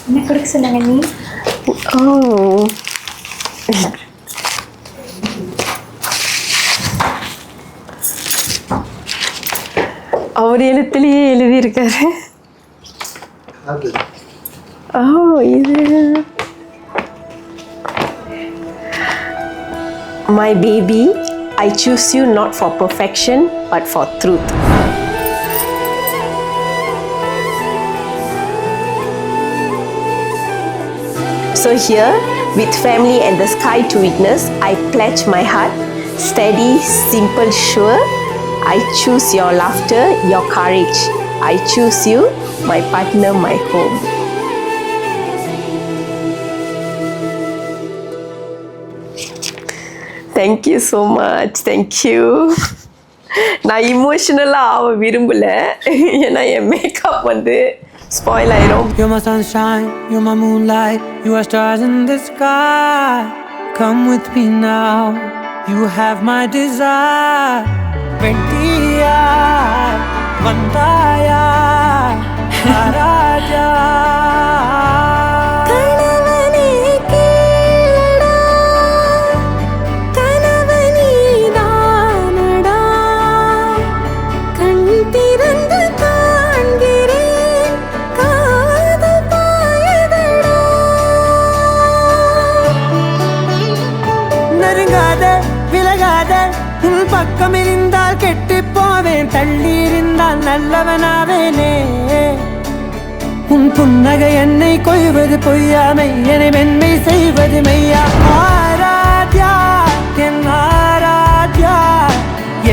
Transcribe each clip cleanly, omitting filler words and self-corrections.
என்ன கொடுக்க சொன்னாங்க நீ? ஓ, அவர் எழுத்துலேயே எழுதியிருக்காரு. ஓ, இது My baby, I choose you not for perfection but for truth. So here, with family and the sky to witness, I pledge my heart, steady, simple, sure. I choose your laughter, your courage. I choose you, my partner, my home. Thank you so much. Thank you. நான் இமோஷனலாக ஆக விரும்பலை, ஏன்னா என் makeup வந்து spoil ஆயிரும். You're my sunshine, you're my moonlight, you are stars in the sky. Come with me now, you have my desire. Vendiya, Vandaya, Araja. பக்கம் இருந்தால் கெட்டு போவேன், தள்ளி இருந்தால் நல்லவனாவேனே. உன் புன்னகை என்னை கொய்வது பொய்யாமை, என்னை மென்மை செய்வது மெய்யா. ஆராத்யா என் ஆராத்யா,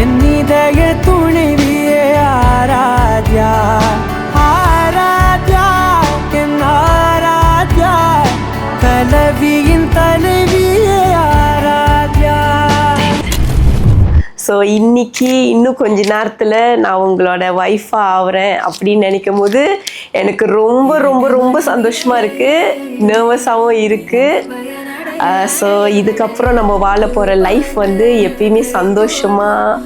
என் இதய துணைவியே ஆராத்யா. ஆராத்யா என் ஆராத்யா, கலவியின் தலைவியே ஆராத்யா. ஸோ இன்னைக்கு இன்னும் கொஞ்ச நேரத்தில் நான் உங்களோட ஒய்ஃபாக ஆகிறேன் அப்படின்னு நினைக்கும் போது எனக்கு ரொம்ப ரொம்ப ரொம்ப சந்தோஷமாக இருக்குது, நர்வஸாகவும் இருக்குது. ஸோ இதுக்கப்புறம் நம்ம வாழ போகிற லைஃப் வந்து எப்பயுமே சந்தோஷமாக,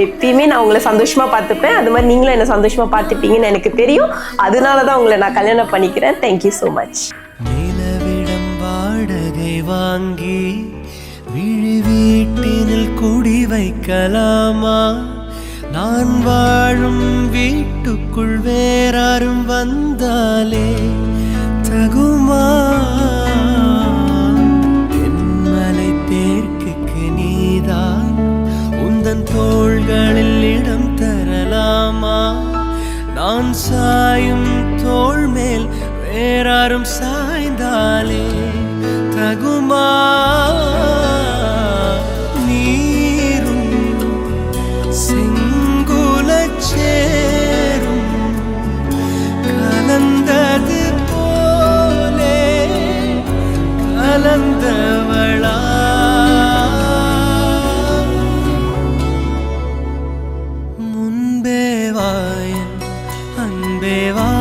எப்பயுமே நான் உங்களை சந்தோஷமாக பார்த்துப்பேன். அது மாதிரி நீங்களும் என்னை சந்தோஷமாக பார்த்துப்பீங்கன்னு எனக்கு தெரியும். அதனால தான் உங்களை நான் கல்யாணம் பண்ணிக்கிறேன். Thank you so much. நிலவிடம் வாடகை வாங்கி விழி வீட்டினில் குடி வைக்கலாமா? நான் வாழும் வீட்டுக்குள் வேறாரும் வந்தாலே தகுமா? தென்மலை தேர்க்குக்கு நீதான், உந்தன் தோள்களில் இடம் தரலாமா? நான் சாயும் தோள் மேல் வேறாரும் சாய்ந்தாலே தகுமா? சேரும் கலந்தது போலே கலந்தவளா? முன்பே வாயன் அன்பே வா,